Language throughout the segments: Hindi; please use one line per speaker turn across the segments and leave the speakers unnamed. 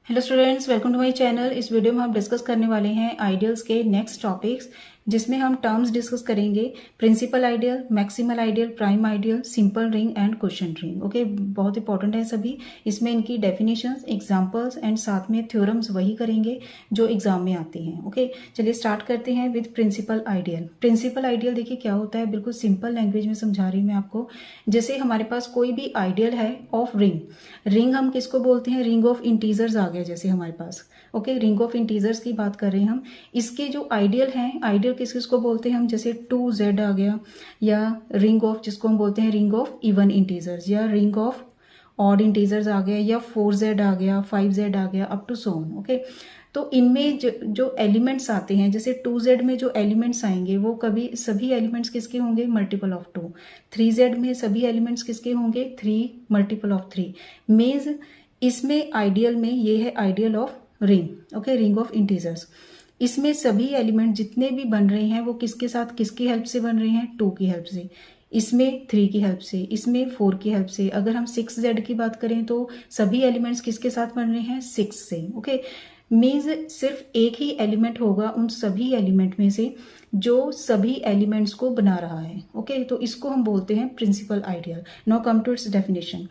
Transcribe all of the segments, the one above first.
Hello students, welcome to my channel. इस वीडियो में हम डिस्कस करने वाले हैं आइडियल्स के नेक्स्ट टॉपिक्स, जिसमें हम टर्म्स डिस्कस करेंगे। Principal ideal, maximal ideal, prime ideal, simple ring and quotient ring. Okay, बहुत इंपॉर्टेंट है सभी। इसमें इनकी डेफिनेशंस, एग्जांपल्स एंड साथ में थ्योरम्स वही करेंगे जो एग्जाम में आते हैं। ओके, चलिए स्टार्ट करते हैं with principal ideal. Principal ideal देखिए क्या होता है, बिल्कुल सिंपल लैंग्वेज में समझा रही हूँ मैं आपको। जैसे हमारे पास कोई भी आइडियल है ऑफ रिंग, रिंग हम किसको बोलते हैं, रिंग ऑफ इंटीजर्स आ गया जैसे हमारे पास। ओके, रिंग ऑफ इंटीजर्स की बात कर रहे हैं हम। इसके जो आइडियल हैं, आइडियल किस किसको बोलते हैं हम, जैसे 2z आ गया, या रिंग ऑफ जिसको हम बोलते हैं रिंग ऑफ इवन इंटीजर्स, या रिंग ऑफ ऑड इंटीजर्स आ गया, या 4z आ गया, 5z आ गया, up to so on. Okay, तो इनमें जो एलिमेंट्स आते हैं, जैसे 2z में जो एलिमेंट्स आएंगे वो कभी सभी एलिमेंट्स किसके होंगे, मल्टीपल ऑफ 2। 3z में सभी एलिमेंट्स किसके होंगे, 3 मल्टीपल ऑफ 3। मीन्स इसमें आइडियल में ये है ideal of ring. Okay, ring of integers. इसमें सभी एलिमेंट जितने भी बन रहे हैं वो किसके साथ, किसकी हेल्प से बन रहे हैं, 2 की हेल्प से। इसमें 3 की हेल्प से, इसमें 4 की हेल्प से। अगर हम 6z की बात करें तो सभी एलिमेंट्स किसके साथ बन रहे हैं, 6 से। ओके, मीन्स सिर्फ एक ही एलिमेंट होगा उन सभी एलिमेंट में से जो सभी एलिमेंट्स को बना रहा है। ओके, तो इसको हम बोलते हैं principal ideal. Now come to its definition.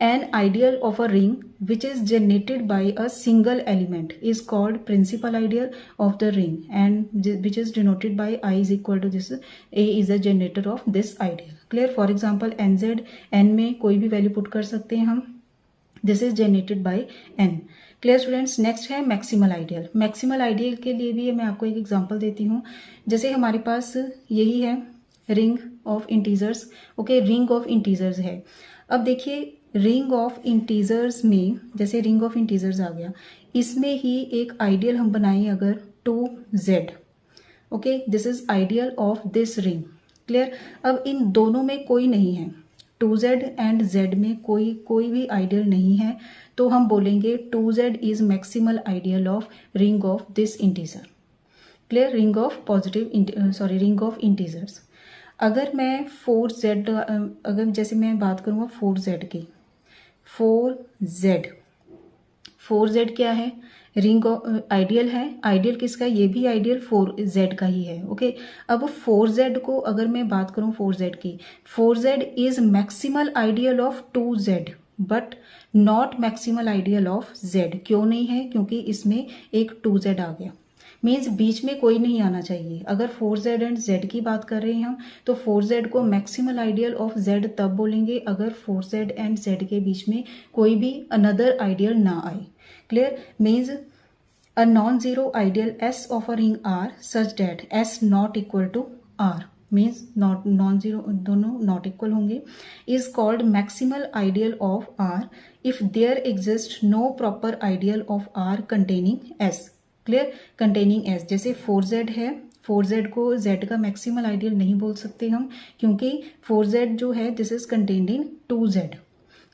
An ideal of a ring which is generated by a single element is called principal ideal of the ring, and which is denoted by I is equal to this A is the generator of this ideal. Clear? For example, nz, n में कोई भी वैल्यू पुट कर सकते हैं हम। This is generated by n. Clear students? Next है मैक्सिमल आइडियल। मैक्सिमल आइडियल के लिए भी मैं आपको एक एग्जांपल देती हूँ। जैसे हमारे पास यही है ring of integers. Okay, ring of integers है। अब देखिए रिंग ऑफ इंटीजर्स में, जैसे रिंग ऑफ इंटीजर्स आ गया, इसमें ही एक आइडियल हम बनाएं अगर 2z। Okay, this is ideal of this ring. Clear? अब इन दोनों में कोई नहीं है, 2z एंड z में कोई भी आइडियल नहीं है, तो हम बोलेंगे 2z is maximal ideal of ring of this integer. Clear? Ring of ring of integers. अगर मैं 4z, अगर जैसे मैं बात करूँगा 4z की, 4z क्या है, रिंग आइडियल है। आइडियल किसका, ये भी आइडियल 4z का ही है। ओके, अब 4z को अगर मैं बात करूं 4z की, 4z is maximal ideal of 2z but not maximal ideal of z। क्यों नहीं है, क्योंकि इसमें एक 2z आ गया। मीन्स बीच में कोई नहीं आना चाहिए। अगर 4z एंड z की बात कर रहे हैं हम, तो 4z को मैक्सिमल आइडियल ऑफ z तब बोलेंगे अगर 4z एंड z के बीच में कोई भी अनदर आइडियल ना आए। Clear? Means a non zero ideal s of a ring r such that s not equal to r, means non zero दोनों नॉट इक्वल होंगे, is called maximal ideal of r if there exist no proper ideal of r containing s। Clear? Containing s। जैसे 4z है, 4z को z का मैक्सिमल आइडियल नहीं बोल सकते हम, क्योंकि 4z जो है this is contained in 2z।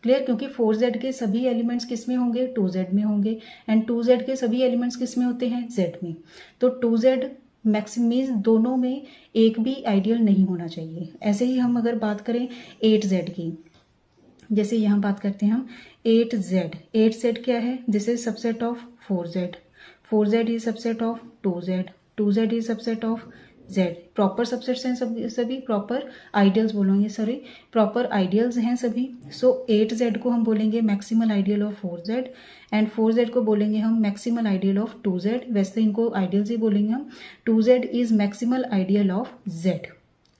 Clear? क्योंकि 4z के सभी एलिमेंट्स किस में होंगे, 2z में होंगे, एंड 2z के सभी एलिमेंट्स किस में होते हैं, z में। तो 2z मैक्सिमीज दोनों में एक भी आइडियल नहीं होना चाहिए। ऐसे ही हम अगर बात करें 8z की, जैसे यहाँ बात करते हैं हम 8z, 8z क्या है, this is subset of 4z, 4z is subset of 2z, 2z is subset of z। Proper subsets हैं सभी प्रॉपर आइडियल्स बोलेंगे, सॉरी प्रॉपर आइडियल्स हैं सभी। सो 8z को हम बोलेंगे maximal ideal of 4z, and 4z को बोलेंगे हम मैक्सिमल आइडियल ऑफ 2z। वैसे इनको आइडियल्स ही बोलेंगे हम। 2z is maximal ideal of z।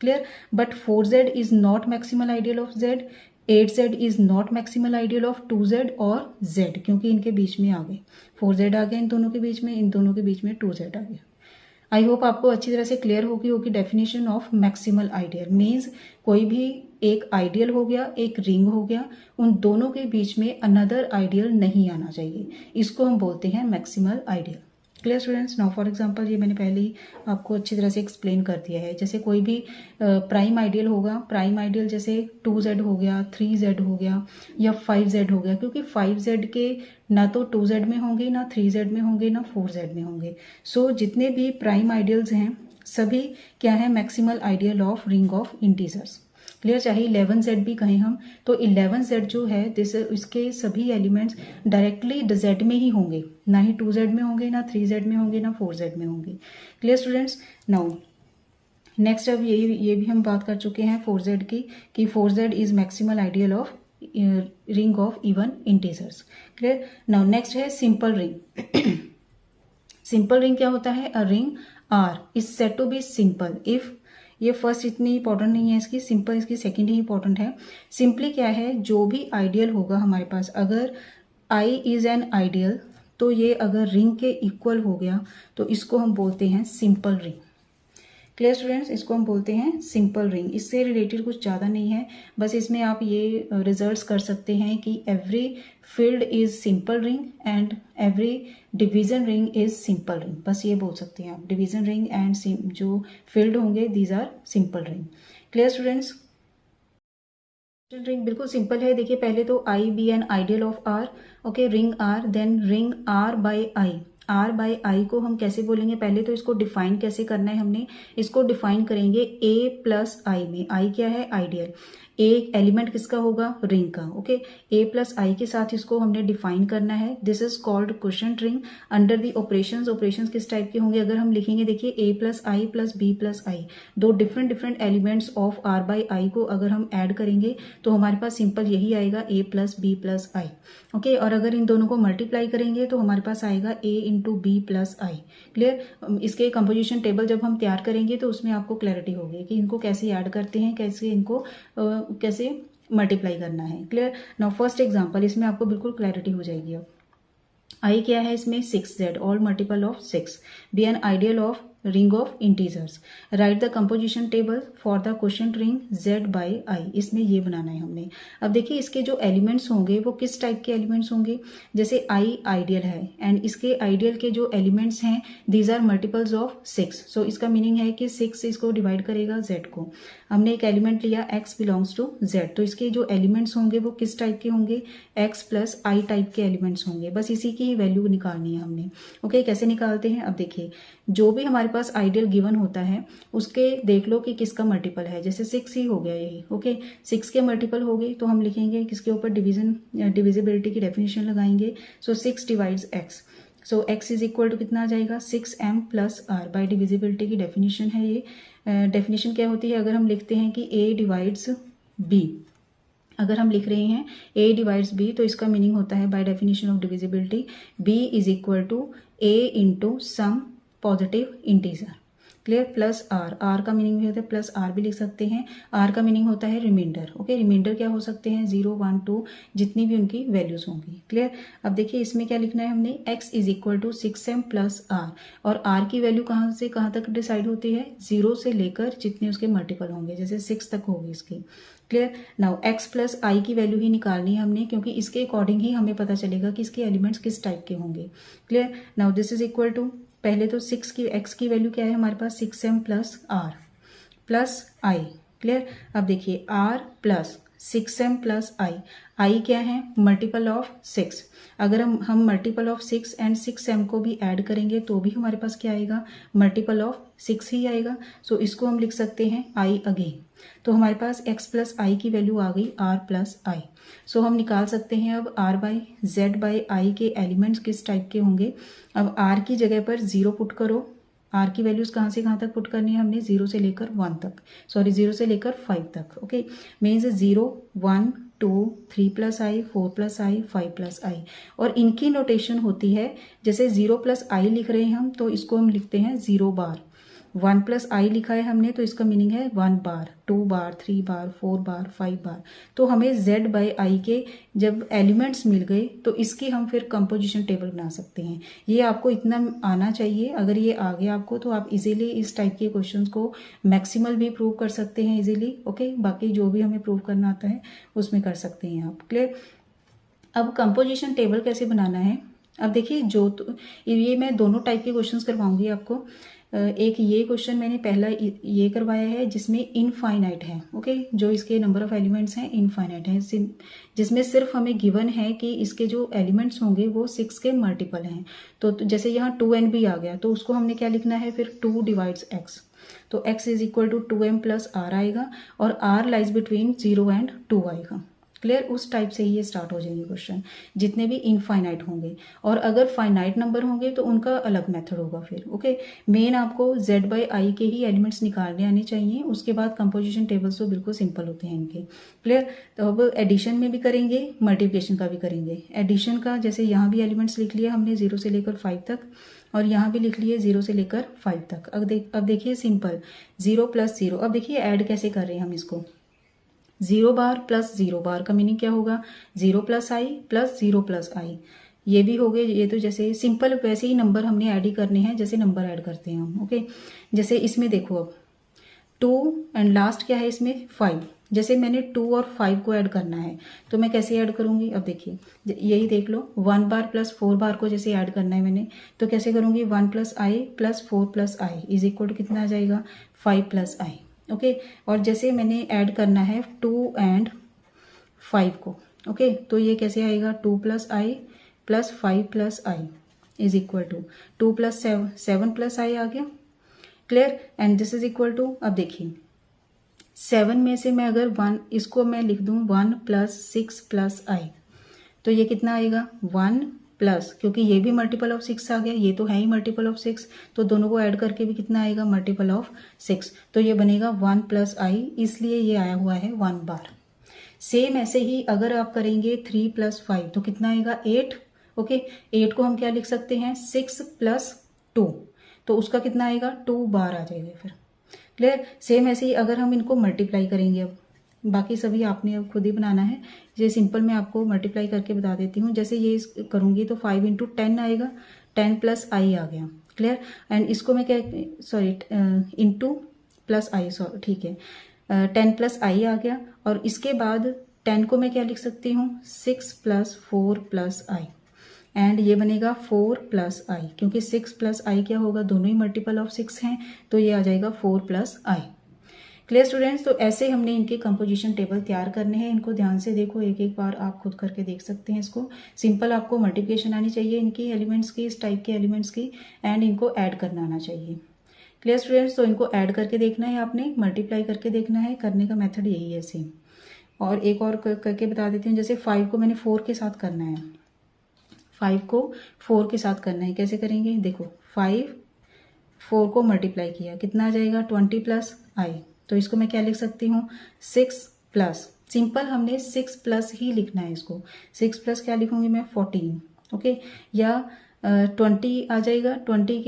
Clear? But 4z is not maximal ideal of z, 8z is not maximal ideal of 2z और z, क्योंकि इनके बीच में आ गए 4z आ गया, इन दोनों के बीच में, इन दोनों के बीच में 2z आ गया। आई होप आपको अच्छी तरह से क्लियर होगी definition of maximal ideal. Means कोई भी एक आइडियल हो गया, एक रिंग हो गया, उन दोनों के बीच में अनदर आइडियल नहीं आना चाहिए, इसको हम बोलते हैं maximal ideal. Clear students? Now for example, ये मैंने पहले ही आपको अच्छी तरह से एक्सप्लेन कर दिया है। जैसे कोई भी प्राइम आइडियल होगा, प्राइम आइडियल जैसे 2z हो गया, 3z हो गया, या 5z हो गया, क्योंकि 5z के ना तो 2z में होंगे, ना 3z में होंगे, ना 4z में होंगे। सो जितने भी प्राइम आइडियल्स हैं सभी क्या है, maximal ideal of ring of integers. Clear, चाहे 11z भी कहें हम तो 11z जो है दिस इसके सभी एलिमेंट्स डायरेक्टली z में ही होंगे, ना ही 2z में होंगे, ना 3z में होंगे, ना 4z में होंगे। Clear students. नाउ नेक्स्ट अब ये भी हम बात कर चुके हैं 4z की कि 4z is maximal ideal of ring of even integers. Clear. Now next है सिंपल रिंग। सिंपल रिंग क्या होता है? A ring R is said to be simple if, ये फर्स्ट इतनी इंपॉर्टेंट नहीं है इसकी, सिंपल इसकी सेकंड ही इंपॉर्टेंट है। सिंपली क्या है, जो भी आइडियल होगा हमारे पास, अगर आई इज एन आइडियल तो ये अगर रिंग के इक्वल हो गया तो इसको हम बोलते हैं सिंपल रिंग। क्लियर स्टूडेंट्स, इसको हम बोलते हैं सिंपल रिंग। इससे रिलेटेड कुछ ज़्यादा नहीं है, बस इसमें आप ये रिजल्ट्स कर सकते हैं कि every field is simple ring and every division ring is simple ring, बस ये बोल सकते हैं आप। डिवीजन रिंग एंड जो फील्ड होंगे these are simple ring. Clear students. Ring बिल्कुल सिंपल है। देखिए पहले तो I be an ideal of R, okay, ring R, then ring R by I. R by I को हम कैसे बोलेंगे, पहले तो इसको डिफाइन कैसे करना है, हमने इसको डिफाइन करेंगे ए प्लस आई में। आई क्या है? आइडियल। ए एलिमेंट किसका होगा? रिंग का। ओके, ए प्लस आई के साथ इसको हमने डिफाइन करना है। This is called quotient ring. Under the operations, operations किस टाइप के होंगे अगर हम लिखेंगे, देखिए A plus I plus B plus I, दो different different elements of R by I को अगर हम ऐड करेंगे तो हमारे पास सिंपल यही आएगा, ए प्लस बी प्लस आई। ओके, और अगर इन दोनों को मल्टीप्लाई करेंगे तो हमारे पास आएगा ए into b plus I. Clear. इसके कंपोजिशन टेबल जब हम तैयार करेंगे तो उसमें आपको क्लैरिटी होगी कि इनको कैसे ऐड करते हैं, कैसे इनको कैसे मल्टीप्लाई करना है। क्लियर। नाउ फर्स्ट एग्जांपल, इसमें आपको बिल्कुल क्लैरिटी हो जाएगी। अब आई क्या है इसमें? 6z, all multiple of 6, B an ideal of ring of integers. Right the composition table for the quotient ring z by I. इसमें ये बनाना है हमने। अब देखिए इसके जो एलिमेंट्स होंगे वो किस टाइप के एलिमेंट्स होंगे, जैसे आई आइडियल है एंड इसके आइडियल के जो एलिमेंट्स हैं दीज आर मल्टीपल्स ऑफ 6। सो इसका मीनिंग है कि 6 इसको डिवाइड करेगा z को। हमने एक एलिमेंट लिया x बिलोंग्स टू z, तो इसके जो एलिमेंट्स होंगे वो किस टाइप के होंगे? x प्लस आई टाइप के एलिमेंट्स होंगे। बस इसी की ही वैल्यू निकालनी है हमने। ओके, कैसे निकालते हैं? अब देखिए जो भी हमारे पास आइडियल गिवन होता है उसके देख लो कि किसका मल्टीपल है। जैसे 6 ही हो गया यही। ओके, 6 के मल्टीपल हो गए तो हम लिखेंगे किसके ऊपर? डिविजिबिलिटी की डेफिनेशन लगाएंगे। So 6 divides x, so x is equal to कितना आ जाएगा? 6m plus r। By divisibility की डेफिनेशन है ये। डेफिनेशन क्या होती है? अगर हम लिखते हैं कि a डिवाइड्स b, अगर हम लिख रहे हैं a डिवाइड्स b तो इसका मीनिंग होता है by definition of divisibility b is equal to a into some positive integer. Clear. Plus R, are का मीनिंग भी होता है प्लस आर भी लिख सकते हैं। आर का मीनिंग होता है रिमाइंडर। ओके, रिमाइंडर क्या हो सकते हैं? 0 1 2 जितनी भी उनकी वैल्यूज होंगी। क्लियर। अब देखिए इसमें क्या लिखना है हमने? x is equal to 6m plus R, और r की वैल्यू कहाँ से कहाँ तक डिसाइड होती है? 0 से लेकर जितने उसके मल्टीपल होंगे, जैसे 6 तक होगी इसकी। क्लियर। नाउ x प्लस आई की वैल्यू ही निकालनी है हमने, क्योंकि इसके अकॉर्डिंग ही हमें पता चलेगा कि इसके एलिमेंट्स किस टाइप के होंगे। Clear. Now this is equal to, पहले तो 6 की x की वैल्यू क्या है हमारे पास? 6m plus R plus I. Clear. अब देखिए r plus 6m plus I, I क्या है? Multiple of 6। अगर हम मल्टीपल ऑफ 6 एंड 6m को भी ऐड करेंगे तो भी हमारे पास क्या आएगा? मल्टीपल ऑफ 6 ही आएगा। सो इसको हम लिख सकते हैं i अगेन। तो हमारे पास x प्लस आई की वैल्यू आ गई r प्लस आई। सो हम निकाल सकते हैं अब r by Z by I के एलिमेंट्स किस टाइप के होंगे। अब r की जगह पर 0 पुट करो। r की वैल्यूज कहाँ से कहाँ तक पुट करनी है हमने? 0 से लेकर 1 तक, सॉरी 0 से लेकर 5 तक। ओके, मीन्स 0 1 2 3 प्लस आई 4 प्लस आई 5 प्लस आई। और इनकी नोटेशन होती है, जैसे 0 प्लस आई लिख रहे हैं हम तो इसको हम लिखते हैं 0 बार। 1 प्लस आई लिखा है हमने तो इसका मीनिंग है 1 बार, 2 बार, 3 बार, 4 बार, 5 बार। तो हमें z बाई आई के जब एलिमेंट्स मिल गए तो इसकी हम फिर कंपोजिशन टेबल बना सकते हैं। ये आपको इतना आना चाहिए। अगर ये आ गया आपको तो आप इजीली इस टाइप के क्वेश्चंस को मैक्सिमल भी प्रूव कर सकते हैं इजीली। ओके, बाकी जो भी हमें प्रूव करना आता है उसमें कर सकते हैं आप। क्लियर। अब कंपोजिशन टेबल कैसे बनाना है? अब देखिए ये मैं दोनों टाइप के क्वेश्चंस करवाऊंगी आपको। एक ये क्वेश्चन मैंने पहला ये करवाया है जिसमें इनफाइनाइट है, ओके, जो इसके नंबर ऑफ एलिमेंट्स हैं इनफाइनाइट है, जिसमें सिर्फ हमें गिवन है कि इसके जो एलिमेंट्स होंगे वो 6 के मल्टीपल हैं। तो जैसे यहाँ 2n भी आ गया तो उसको हमने क्या लिखना है फिर 2 डिवाइड्स x, तो x is equal to 2m plus r आएगा और r लाइज बिटवीन 0 एंड 2 आएगा। क्लियर, उस टाइप से ही ये स्टार्ट हो जाएंगे क्वेश्चन जितने भी इनफाइनाइट होंगे, और अगर फाइनाइट नंबर होंगे तो उनका अलग मेथड होगा फिर, ओके। मेन आपको z बाई आई के ही एलिमेंट्स निकालने आने चाहिए, उसके बाद कंपोजिशन टेबल्स तो बिल्कुल सिंपल होते हैं इनके। क्लियर, तो अब एडिशन में भी करेंगे, मल्टीप्लिकेशन का भी करेंगे। एडिशन का जैसे यहाँ भी एलिमेंट्स लिख लिया हमने 0 से लेकर 5 तक, और यहाँ भी लिख लिए 0 से लेकर 5 तक। अब देखिए सिंपल 0 प्लस 0, अब देखिए ऐड कैसे कर रहे हैं हम इसको। 0 बार प्लस 0 बार का मीनिंग क्या होगा, 0 प्लस आई प्लस 0 प्लस आई, ये भी हो गए। ये तो जैसे सिंपल वैसे ही नंबर हमने ऐड ही करने हैं जैसे नंबर ऐड करते हैं हम, ओके। जैसे इसमें देखो अब 2 एंड लास्ट क्या है इसमें 5, जैसे मैंने 2 और 5 को ऐड करना है तो मैं कैसे ऐड करूंगी, अब देखिए यही देख लो, 1 बार प्लस 4 बार को जैसे ऐड करना है मैंने तो कैसे करूंगी, 1 plus I plus 4 plus I is equal to कितना आ जाएगा 5 प्लस आई, ओके। और जैसे मैंने ऐड करना है 2 एंड 5 को, ओके, तो ये कैसे आएगा 2 plus I plus 5 plus I is equal to 2 plus 7 plus I आ गया। Clear, and this is equal to, अब देखिए 7 में से मैं अगर 1 इसको मैं लिख दूं 1 प्लस 6 प्लस आई, तो ये कितना आएगा 1 प्लस, क्योंकि ये भी मल्टीपल ऑफ 6 आ गया, ये तो है ही मल्टीपल ऑफ 6, तो दोनों को ऐड करके भी कितना आएगा मल्टीपल ऑफ 6, तो ये बनेगा 1 प्लस आई, इसलिए ये आया हुआ है 1 बार। सेम ऐसे ही अगर आप करेंगे 3 प्लस 5 तो कितना आएगा 8, ओके। 8 को हम क्या लिख सकते हैं 6 प्लस 2, तो उसका कितना आएगा 2 बार आ जाएगा फिर। क्लियर, सेम ऐसे ही अगर हम इनको मल्टीप्लाई करेंगे, अब बाकी सभी आपने अब खुद ही बनाना है, ये सिंपल मैं आपको मल्टीप्लाई करके बता देती हूँ। जैसे ये करूँगी तो 5 इंटू 10 आएगा, 10 प्लस आई आ गया। क्लियर, एंड इसको मैं क्या सॉरी इंटू प्लस आई, सॉरी ठीक है, 10 प्लस आई आ गया, और इसके बाद 10 को मैं क्या लिख सकती हूँ 6 प्लस 4 प्लस आई, एंड ये बनेगा 4 प्लस आई, क्योंकि 6 प्लस आई क्या होगा, दोनों ही मल्टीपल ऑफ 6 हैं, तो ये आ जाएगा 4 प्लस आई। क्लियर स्टूडेंट्स, तो ऐसे हमने इनके कंपोजिशन टेबल तैयार करने हैं। इनको ध्यान से देखो, एक एक बार आप खुद करके देख सकते हैं इसको। सिंपल आपको मल्टीप्लिकेशन आनी चाहिए इनकी एलिमेंट्स की, इस टाइप के एलिमेंट्स की, एंड इनको ऐड करना आना चाहिए। क्लियर स्टूडेंट्स, तो इनको ऐड करके देखना है आपने, मल्टीप्लाई करके देखना है, करने का मेथड यही है सेम। और एक और करके बता देती हूँ, जैसे 5 को मैंने 4 के साथ करना है, 5 को 4 के साथ करना है, कैसे करेंगे देखो, 5 4 को मल्टीप्लाई किया कितना आ जाएगा 20 प्लस आई, तो इसको मैं क्या लिख सकती हूँ 6 प्लस, सिंपल हमने 6 प्लस ही लिखना है इसको, 6 प्लस क्या लिखूंगी मैं 14, ओके, या 20 आ जाएगा, 20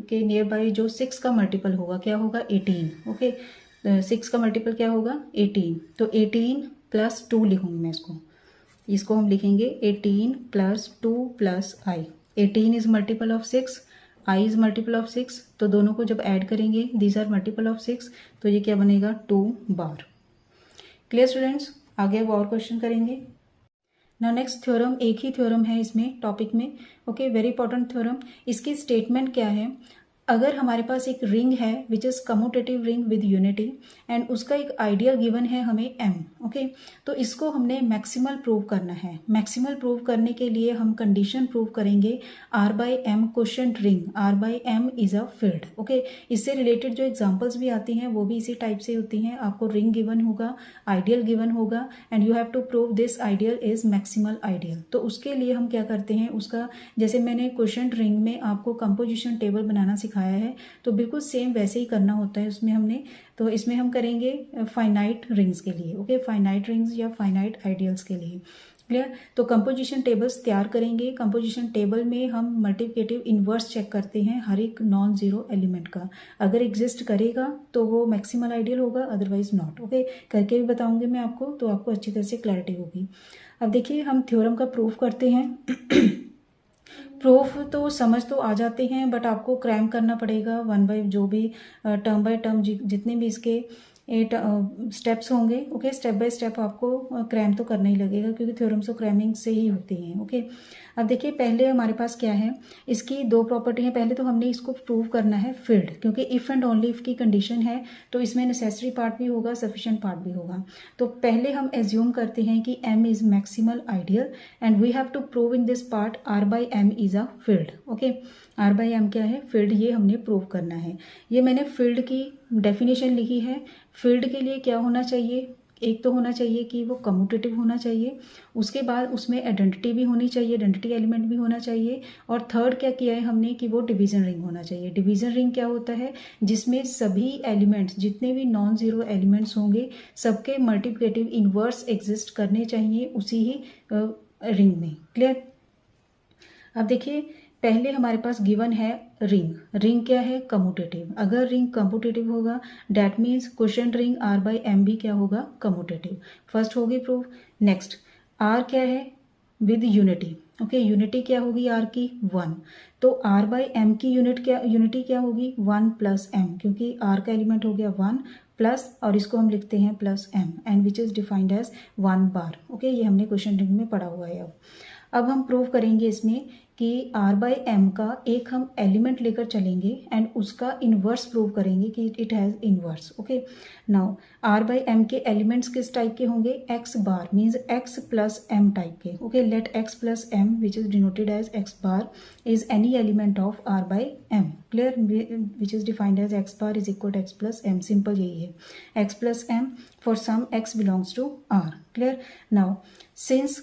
के नियर बाई जो 6 का मल्टीपल होगा क्या होगा 18, ओके। 6 का मल्टीपल क्या होगा 18, तो 18 प्लस 2 लिखूंगी मैं इसको हम लिखेंगे 18 plus 2 plus I. 18 is multiple of 6, I is multiple of 6, तो दोनों को जब ऐड करेंगे दीज आर मल्टीपल ऑफ 6, तो ये क्या बनेगा 2 बार। क्लियर स्टूडेंट्स, आगे अब और क्वेश्चन करेंगे। नाउ नेक्स्ट थ्योरम, एक ही थ्योरम है इसमें टॉपिक में, ओके, वेरी इंपॉर्टेंट थ्योरम। इसकी स्टेटमेंट क्या है, अगर हमारे पास एक रिंग है which is commutative ring with unity, and उसका एक आइडियल गिवन है हमें m, ओके, तो इसको हमने मैक्सिमल प्रूव करना है। मैक्सिमल प्रूव करने के लिए हम कंडीशन प्रूव करेंगे r by M quotient ring, r by M is a field, okay. इससे रिलेटेड जो एग्जांपल्स भी आती हैं वो भी इसी टाइप से होती हैं, आपको रिंग गिवन होगा, आइडियल गिवन होगा, and you have to prove this ideal is maximal ideal. तो उसके लिए हम क्या करते हैं, उसका जैसे मैंने क्वोशिएंट रिंग में आपको कंपोजिशन टेबल बनाना सिखाया है, तो बिल्कुल सेम वैसे ही करना होता है उसमें हमने, तो इसमें हम करेंगे फाइनाइट रिंग्स के लिए, ओके, फाइनाइट रिंग्स या फाइनाइट आइडियल्स के लिए। क्लियर, तो कंपोजिशन टेबल्स तैयार करेंगे। कंपोजिशन टेबल में हम मल्टीप्लिकेटिव इन्वर्स चेक करते हैं हर एक नॉन जीरो एलिमेंट का, अगर एग्जिस्ट करेगा तो वो मैक्सिमल आइडियल होगा, अदरवाइज नॉट, ओके। करके भी बताऊंगी मैं आपको, तो आपको अच्छी तरह से क्लैरिटी होगी। अब देखिए हम थ्योरम का प्रूफ करते हैं। प्रूफ तो समझ तो आ जाते हैं, बट आपको क्रैम करना पड़ेगा वन बाय जो भी टर्म बाय टर्म जितने भी इसके स्टेप्स होंगे, ओके, स्टेप बाय स्टेप आपको क्रैम तो करना ही लगेगा, क्योंकि थ्योरम्स तो क्रैमिंग से ही होती हैं, ओके। अब देखिए पहले हमारे पास क्या है, इसकी दो प्रॉपर्टी हैं। पहले तो हमने इसको प्रूव करना है फील्ड, क्योंकि इफ़ एंड ओनली इफ़ की कंडीशन है तो इसमें नेसेसरी पार्ट भी होगा, सफिशिएंट पार्ट भी होगा। तो पहले हम एज्यूम करते हैं कि m is maximal ideal and we have to prove in this part r by m is a field. Okay, r by m क्या है, फील्ड, ये हमने प्रूव करना है। ये मैंने फील्ड की डेफिनेशन लिखी है। फील्ड के लिए क्या होना चाहिए, एक तो होना चाहिए कि वो कम्यूटेटिव होना चाहिए, उसके बाद उसमें आइडेंटिटी भी होनी चाहिए, आइडेंटिटी एलिमेंट भी होना चाहिए, और थर्ड क्या किया है हमने कि वो डिवीजन रिंग होना चाहिए। डिवीजन रिंग क्या होता है, जिसमें सभी एलिमेंट्स, जितने भी नॉन ज़ीरो एलिमेंट्स होंगे, सबके मल्टीप्लिकेटिव इन्वर्स एग्जिस्ट करने चाहिए उसी ही रिंग में। क्लियर। अब देखिए पहले हमारे पास गिवन है रिंग। रिंग क्या है, कम्यूटेटिव। अगर रिंग कम्यूटेटिव होगा that means quotient ring r by m भी क्या होगा, कम्यूटेटिव। फर्स्ट होगी प्रूफ। नेक्स्ट r क्या है, विद यूनिटी। ओके, यूनिटी क्या होगी r की, 1। तो r बाई m की यूनिटी क्या होगी, 1 प्लस m, क्योंकि r का एलिमेंट हो गया 1 प्लस, और इसको हम लिखते हैं plus m, and which is defined as 1 bar. Okay, ये हमने क्वेश्चन रिंग में पढ़ा हुआ है। अब हम प्रूव करेंगे इसमें कि r बाई एम का एक हम एलिमेंट लेकर चलेंगे एंड उसका इन्वर्स प्रूव करेंगे कि it has inverse. Okay, now r by M के एलिमेंट्स किस टाइप के होंगे, x bar means x plus m type के। Okay, let x plus m which is denoted as x bar is any element of r by m। Clear, which is defined as x bar is equal to x plus m। Simple यही है, x plus m for some x belongs to r। Clear. Now since,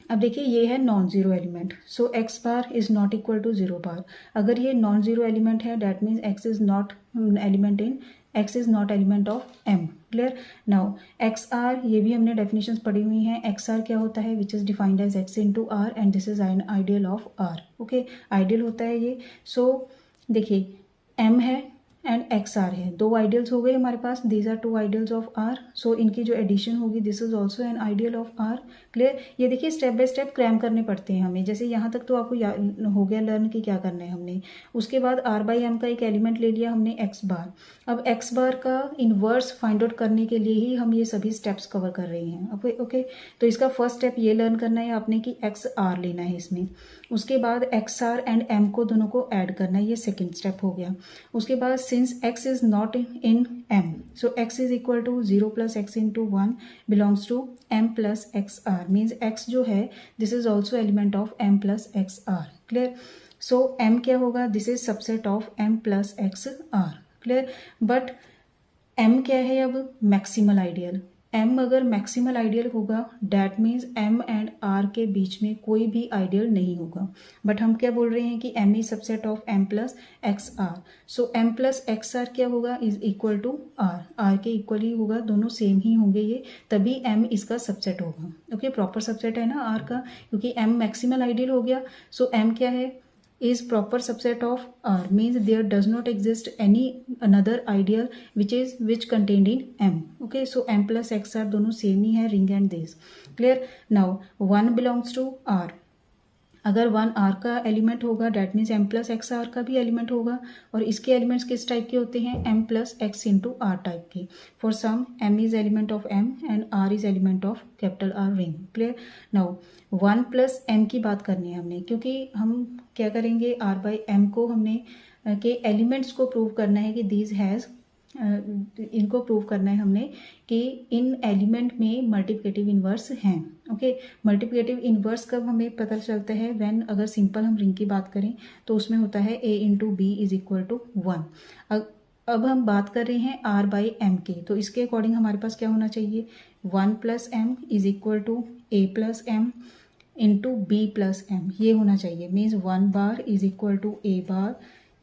अब देखिए ये है non zero element, so x bar is not equal to 0 bar. अगर ये नॉन जीरो एलिमेंट है that means x is not element in, x is not element of m। Clear. Now x r, ये भी हमने डेफिनेशंस पढ़ी हुई हैं। एक्स आर क्या होता है, which is defined as x into r and this is an ideal of r। Okay, ideal होता है ये। सो देखिए m है एंड एक्स आर है, दो आइडियल्स हो गए हमारे पास। These are two ideals of R, so इनकी जो एडिशन होगी this is also an ideal of R. Clear. ये देखिए स्टेप बाय स्टेप क्रैम करने पड़ते हैं हमें, जैसे यहाँ तक तो आपको हो गया लर्न कि क्या करना है हमने। उसके बाद r बाई एम का एक एलिमेंट ले लिया हमने x बार। अब x बार का इन्वर्स फाइंड आउट करने के लिए ही हम ये सभी स्टेप्स कवर कर रहे हैं। ओके, तो इसका फर्स्ट स्टेप ये लर्न करना है आपने कि एक्स आर लेना है इसमें। उसके बाद एक्स आर एंड m को दोनों को ऐड करना है, ये सेकेंड स्टेप हो गया। उसके बाद since x is not in m, so x is equal to 0 plus x into 1 belongs to m plus x r, means x जो है this is also element of m plus x r. Clear. So m क्या होगा, this is subset of m plus x r. Clear. But m क्या है अब, मैक्सिमल आइडियल। m अगर मैक्सिमल आइडियल होगा that means m and r के बीच में कोई भी आइडियल नहीं होगा। बट हम क्या बोल रहे हैं कि m is subset of m plus x r, so m plus x r क्या होगा, इज इक्वल टू r के इक्वल ही होगा, दोनों सेम ही होंगे ये, तभी m इसका सबसेट होगा। ओके, प्रॉपर सबसेट है ना r का, क्योंकि m मैक्सिमल आइडियल हो गया। सो m क्या है, is proper subset of R, means there does not exist any another ideal which contained in M. Okay, so M plus X R दोनों सेम ही है, ring and this. Clear. Now 1 belongs to R. अगर 1 R का एलिमेंट होगा that means M plus x r का भी एलिमेंट होगा, और इसके एलिमेंट्स किस टाइप के होते हैं, M plus x into R type के। For some M is element of M and R is element of capital R ring. Clear. Now 1 plus M की बात करनी है हमने, क्योंकि हम क्या करेंगे, R बाई M को हमने के एलिमेंट्स को प्रूव करना है कि दीज हैज़, इनको प्रूव करना है हमने कि इन एलिमेंट में मल्टीप्लिकेटिव इन्वर्स हैं। ओके, मल्टीप्लिकेटिव इन्वर्स कब हमें पता चलता है, व्हेन अगर सिंपल हम रिंग की बात करें तो उसमें होता है a into b is equal to 1। अब हम बात कर रहे हैं r बाई एम की, तो इसके अकॉर्डिंग हमारे पास क्या होना चाहिए, 1 plus m is equal to a plus m into b plus m, ये होना चाहिए। Means 1 bar is equal to a bar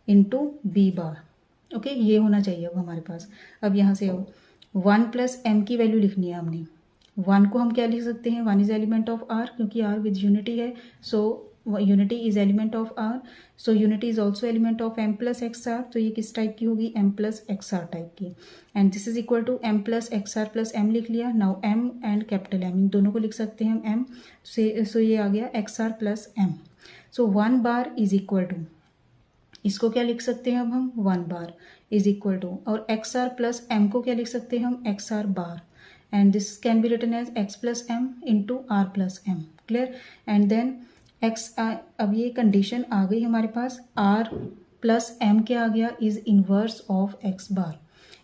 into b bar. Okay, ये होना चाहिए अब हमारे पास। अब यहाँ से अब 1 प्लस एम की वैल्यू लिखनी है हमने। 1 को हम क्या लिख सकते हैं, 1 इज एलिमेंट ऑफ r, क्योंकि r विद यूनिटी है, so unity is element of r, so unity is also element of m plus x R. तो ये किस टाइप की होगी, m plus x R type की, and this is equal to m plus x are plus m लिख लिया। Now m and capital M इन दोनों को लिख सकते हैं हम m से, सो ये आ गया x are plus m। So 1 bar is equal to, इसको क्या लिख सकते हैं अब हम, 1 बार इज इक्वल टू, और एक्स आर प्लस एम को क्या लिख सकते हैं हम, x r bar, and this can be written as x plus m into r plus m. Clear. And then x, अब ये कंडीशन आ गई हमारे पास, आर प्लस एम क्या आ गया, is inverse of x bar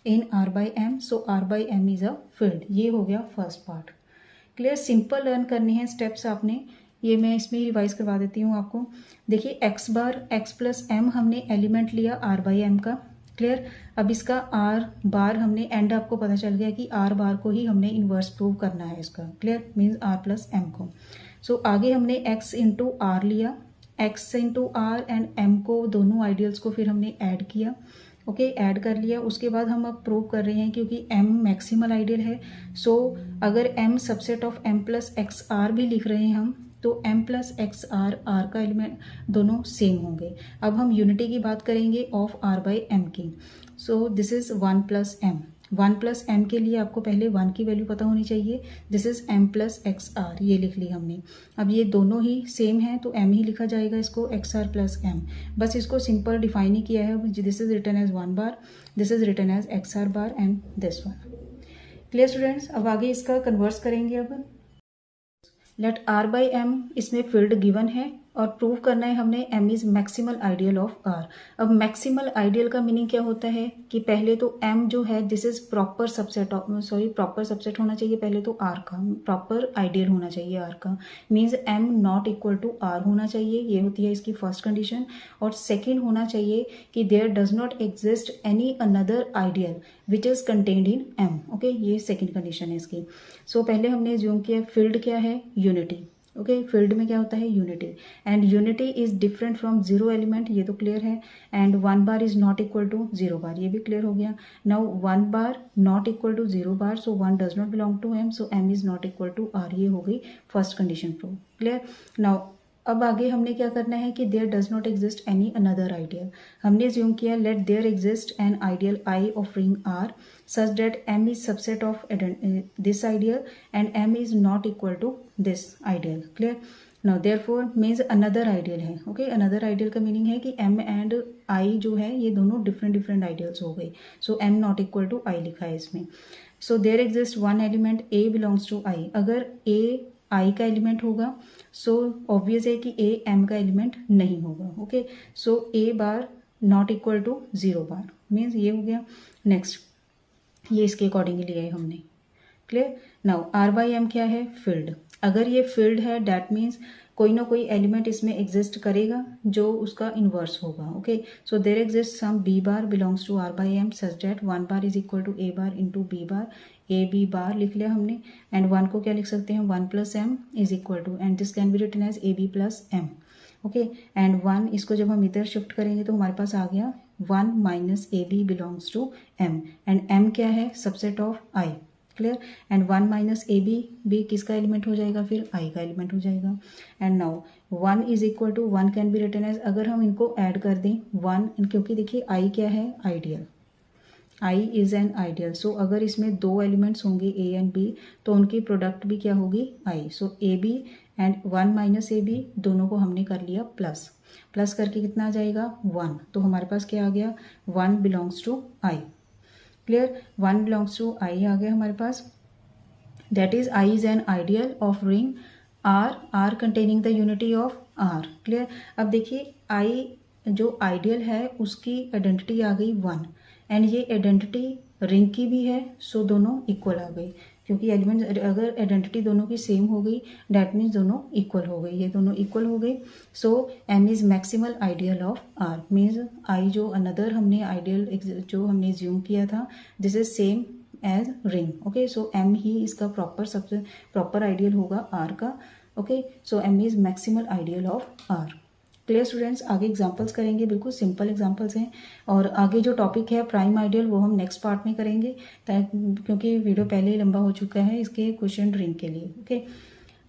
in r by m, so r by M is a field. ये हो गया first part. Clear, simple learn करनी है स्टेप्स आपने, ये मैं इसमें रिवाइज करवा देती हूँ आपको। देखिए एक्स बार एक्स प्लस एम हमने एलिमेंट लिया आर बाई एम का। क्लियर, अब इसका आर बार हमने एंड आपको पता चल गया कि आर बार को ही हमने इन्वर्स प्रूव करना है इसका। Clear, means r plus m को। सो आगे हमने एक्स इंटू आर लिया, x into r and m को, दोनों आइडियल्स को फिर हमने ऐड किया। ओके, ऐड कर लिया। उसके बाद हम अब प्रूव कर रहे हैं क्योंकि m मैक्सिमल आइडियल है, सो अगर m subset of m plus x r भी लिख रहे हैं हम, तो m plus x r, are का एलिमेंट दोनों सेम होंगे। अब हम यूनिटी की बात करेंगे ऑफ r बाई एम की। So this is 1 plus m. 1 plus m के लिए आपको पहले 1 की वैल्यू पता होनी चाहिए। This is m plus x r, ये लिख ली हमने। अब ये दोनों ही सेम है तो m ही लिखा जाएगा इसको, एक्स आर प्लस एम। बस इसको सिंपल डिफाइन ही किया है। This is written as 1 bar, this is written as x r bar and this one. Clear students, अब आगे इसका कन्वर्स करेंगे। अब लेट आर बाई एम, इसमें फील्ड गिवन है और प्रूव करना है हमने m is maximal ideal of r। अब मैक्सिमल आइडियल का मीनिंग क्या होता है कि पहले तो m जो है this is proper subset of, proper subset होना चाहिए पहले तो r का, प्रॉपर आइडियल होना चाहिए r का, means m not equal to r होना चाहिए, ये होती है इसकी फर्स्ट कंडीशन। और सेकेंड होना चाहिए कि there does not exist any another ideal which is contained in m। Okay, ये सेकेंड कंडीशन है इसकी। सो पहले हमने ज्यूम किया फील्ड क्या है, यूनिटी। ओके, फील्ड में क्या होता है, unity, and unity is different from zero element, ये तो क्लियर है। And 1 bar is not equal to 0 bar, ये भी क्लियर हो गया। Now 1 bar not equal to 0 bar, so 1 does not belong to m, so m is not equal to r, ये हो गई first condition prove. Clear, now अब आगे हमने क्या करना है कि there does not exist any another ideal. हमने ज्यूम किया let there exist an ideal I of ring r such that m is subset of this ideal and m is not equal to this ideal. Clear, now therefore means another ideal है। okay, another ideal का meaning है कि m and I जो है ये दोनों different ideals हो गए, so m not equal to I लिखा है इसमें। so there exists one element a belongs to I, अगर a I का एलिमेंट होगा सो ऑब्वियस है कि a m का एलिमेंट नहीं होगा। Okay, so a bar not equal to 0 bar, means ये हो गया। नेक्स्ट, ये इसके अकॉर्डिंगली लिया है हमने। Clear, now r by m क्या है, फील्ड। अगर ये फील्ड है डैट मीन्स कोई ना कोई एलिमेंट इसमें एग्जिस्ट करेगा जो उसका इन्वर्स होगा। Okay, so there exist some b bar belongs to r by m such that 1 bar is equal to a bar into b bar, a b bar लिख लिया हमने। एंड 1 को क्या लिख सकते हैं, 1 plus m is equal to, and this can be written as a b plus m. Okay, and 1 इसको जब हम इधर शिफ्ट करेंगे तो हमारे पास आ गया 1 minus A b belongs to m, and m क्या है, subset of I. Clear, and 1 minus A b भी किसका एलिमेंट हो जाएगा, फिर आई का एलिमेंट हो जाएगा। And now 1 is equal to 1 can be written as, अगर हम इनको ऐड कर दें 1, क्योंकि देखिए आई क्या है, ideal, I is an ideal. So अगर इसमें 2 एलिमेंट्स होंगे ए एंड बी तो उनकी प्रोडक्ट भी क्या होगी, I. So A B and 1 minus A B दोनों को हमने कर लिया प्लस, प्लस करके कितना आ जाएगा 1, तो हमारे पास क्या आ गया 1 belongs to I. Clear, 1 belongs to I आ गया हमारे पास, that is I is an ideal of ring R, R containing the unity of R. Clear, अब देखिए आई जो आइडियल है उसकी आइडेंटिटी आ गई 1, एंड ये आइडेंटिटी रिंग की भी है, सो दोनों इक्वल आ गई, क्योंकि एलिमेंट अगर आइडेंटिटी दोनों की सेम हो गई डैट मीन्स दोनों इक्वल हो गई, ये दोनों इक्वल हो गई। So M is maximal ideal of R, means I जो अनदर हमने आइडियल जो हमने ज्यूम किया था this is same as ring. Okay, so M ही इसका प्रॉपर सबसे प्रॉपर आइडियल होगा आर का। Okay, so M is maximal ideal of R. Clear students, आगे एग्जांपल्स करेंगे, बिल्कुल सिंपल एग्जांपल्स हैं, और आगे जो टॉपिक है प्राइम आइडियल वो हम नेक्स्ट पार्ट में करेंगे क्योंकि वीडियो पहले ही लंबा हो चुका है इसके क्वेश्चन रिंग के लिए। Okay,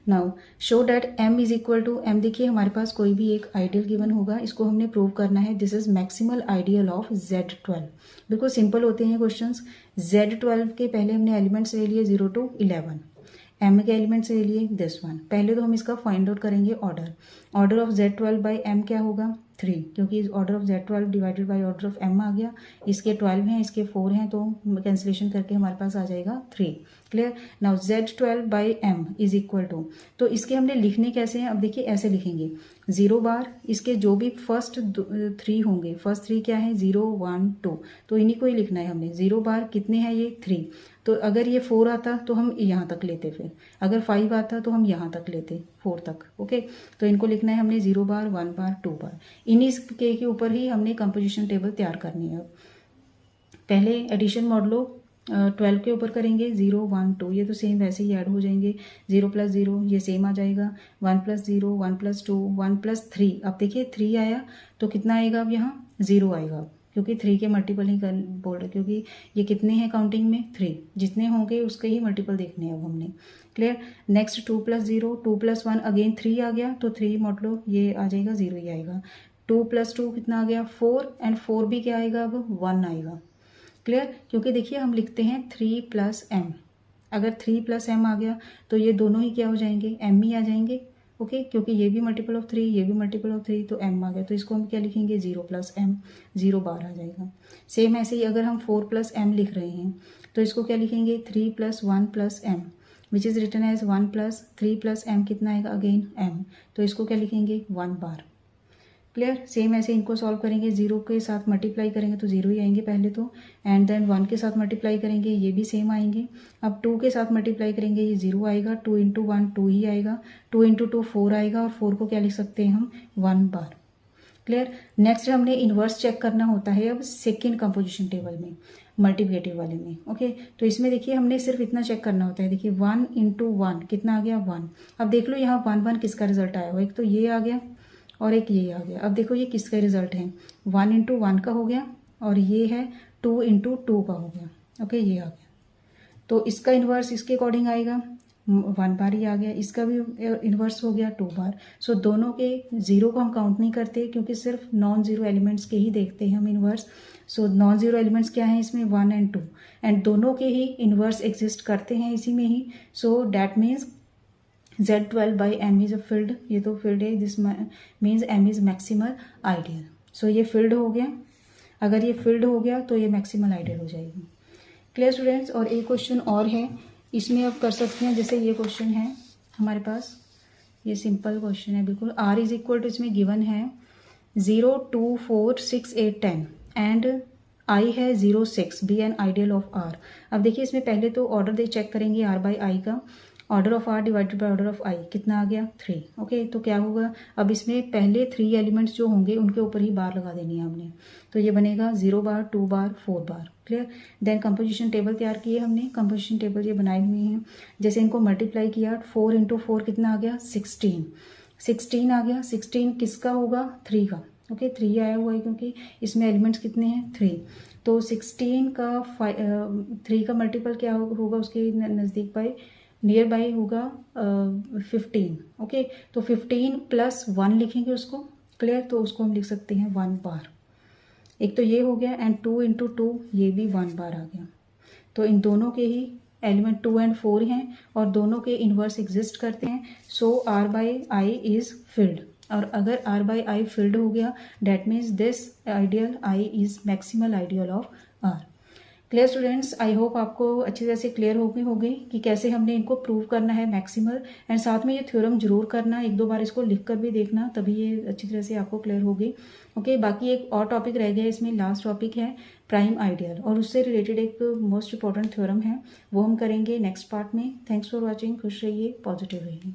now show that m is equal to m, देखिए हमारे पास कोई भी एक आइडियल गिवन होगा, इसको हमने प्रूव करना है। This is maximal ideal of Z12। बिल्कुल सिंपल होते हैं क्वेश्चंस। Z12 के पहले हमने एलिमेंट्स ले लिए 0 to 11, m के एलिमेंट्स ले लिए दिस वन। पहले तो हम इसका फाइंड आउट करेंगे order, order of Z12 by m क्या होगा 3, क्योंकि order of Z12 divided by order of m आ गया, इसके 12 हैं इसके 4 हैं तो कैंसिलेशन करके हमारे पास आ जाएगा 3। Clear. Now Z12 by M is equal to, तो इसके हमने लिखने कैसे हैं, अब देखिए ऐसे लिखेंगे 0 बार, इसके जो भी फर्स्ट 3 होंगे, फर्स्ट 3 क्या है 0 1 2, तो इन्हीं को ही लिखना है हमने। 0 बार कितने हैं ये 3, तो अगर ये 4 आता तो हम यहाँ तक लेते, फिर अगर 5 आता तो हम यहाँ तक लेते 4 तक। ओके, तो इनको लिखना है हमने 0 बार 1 बार 2 बार। इन्हीं के ऊपर ही हमने कंपोजिशन टेबल तैयार करनी है। पहले एडिशन मॉडलो 12 के ऊपर करेंगे 0 1 2, ये तो सेम वैसे ही ऐड हो जाएंगे। 0 + 0 ये सेम आ जाएगा, 1 + 0 1 + 2 1 + 3। अब देखिए 3 आया तो कितना आएगा, अब यहाँ 0 आएगा, क्योंकि 3 के मल्टीपल ही बोल रहे, क्योंकि ये कितने हैं काउंटिंग में 3, जितने होंगे उसके ही मल्टीपल देखने हैं अब हमने। क्लियर। नेक्स्ट 2 + 0 2 + 1 अगेन 3 आ गया, तो 3 मॉडलो ये आ जाएगा 0 ही आएगा। 2 + 2 कितना आ गया 4, एंड 4 भी क्या आएगा अब 1 आएगा। क्लियर, क्योंकि देखिए हम लिखते हैं 3 + m, अगर 3 + m आ गया तो ये दोनों ही क्या हो जाएंगे m ही आ जाएंगे। ओके, क्योंकि ये भी मल्टीपल ऑफ 3 ये भी मल्टीपल ऑफ 3, तो m आ गया, तो इसको हम क्या लिखेंगे 0 + m, 0 बार आ जाएगा। सेम ऐसे ही अगर हम 4 + m लिख रहे हैं तो इसको क्या लिखेंगे 3 + 1 + m, which is written as 1 + 3 + m कितना आएगा अगेन m, तो इसको क्या लिखेंगे 1 बार। क्लियर। सेम ऐसे इनको सॉल्व करेंगे, 0 के साथ मल्टीप्लाई करेंगे तो 0 ही आएंगे पहले तो, एंड देन 1 के साथ मल्टीप्लाई करेंगे ये भी सेम आएंगे। अब 2 के साथ मल्टीप्लाई करेंगे ये 0 आएगा, 2 × 1 2 ही आएगा, 2 × 2 4 आएगा, और 4 को क्या लिख सकते हैं हम 1 बार। क्लियर। नेक्स्ट हमने इन्वर्स चेक करना होता है अब सेकेंड कंपोजिशन टेबल में, मल्टीप्लिकेटिव वाले में। ओके, तो इसमें देखिए हमने सिर्फ इतना चेक करना होता है, देखिए 1 × 1 कितना आ गया 1। अब देख लो यहाँ 1 1 किसका रिजल्ट आया हो, एक तो ये आ गया और एक ये आ गया। अब देखो ये किसका रिजल्ट है, 1 × 1 का हो गया, और ये है 2 × 2 का हो गया। ओके, ये आ गया, तो इसका इन्वर्स इसके अकॉर्डिंग आएगा 1 बार ही आ गया, इसका भी इन्वर्स हो गया 2 बार। सो दोनों के 0 को हम काउंट नहीं करते, क्योंकि सिर्फ नॉन जीरो एलिमेंट्स के ही देखते हैं हम inverse. So non zero elements क्या हैं इसमें 1 और 2, एंड दोनों के ही इन्वर्स एग्जिस्ट करते हैं इसी में ही। So that means Z12 by m is a field, ये तो फील्ड है, this means m is maximal ideal. So ये फील्ड हो गया, अगर ये फील्ड हो गया तो ये मैक्सिमल आइडियल हो जाएगी। Clear students. और एक क्वेश्चन और है, इसमें आप कर सकते हैं, जैसे ये क्वेश्चन है हमारे पास, ये सिंपल क्वेश्चन है बिल्कुल। r इज इक्वल टू, इसमें गिवन है 0 2 4 6 8 10 एंड i है 0 6, B an ideal of r। अब देखिए इसमें पहले तो ऑर्डर दे चेक करेंगे r बाई आई का, order of r divided by order of i कितना आ गया 3। ओके, तो क्या होगा, अब इसमें पहले 3 एलिमेंट्स जो होंगे उनके ऊपर ही बार लगा देनी है हमने, तो ये बनेगा 0 बार 2 बार 4 बार। क्लियर। देन कंपोजिशन टेबल तैयार किए हमने, कंपोजिशन टेबल ये बनाए हुए हैं, जैसे इनको मल्टीप्लाई किया 4 × 4 कितना आ गया 16, 16 आ गया। 16 किसका होगा 3 का। ओके, 3 आया हुआ है क्योंकि इसमें एलिमेंट्स कितने हैं 3, तो 16 का 3 का मल्टीपल क्या होगा उसके नज़दीक बाई नियर बाई होगा 15। ओके, तो 15 + 1 लिखेंगे उसको। क्लियर, तो उसको हम लिख सकते हैं 1 बार। एक तो ये हो गया, एंड 2 × 2 ये भी 1 बार आ गया। तो इन दोनों के ही एलिमेंट 2 और 4 हैं, और दोनों के इन्वर्स एग्जिस्ट करते हैं। सो r by I is filled, और अगर r बाई आई फिल्ड हो गया that means this ideal i is maximal ideal of r। Clear students, I hope आपको अच्छी तरह से क्लियर होगी कि कैसे हमने इनको प्रूव करना है मैक्सिमल, एंड साथ में ये थ्योरम जरूर करना, 1-2 बार इसको लिख कर भी देखना, तभी ये अच्छी तरह से आपको क्लियर होगी। ओके, बाकी एक और टॉपिक रह गया इसमें, लास्ट टॉपिक है प्राइम आइडियल, और उससे रिलेटेड एक मोस्ट इंपॉर्टेंट थ्योरम है, वो हम करेंगे नेक्स्ट पार्ट में। थैंक्स फॉर वॉचिंग, खुश रहिए, पॉजिटिव रहिए।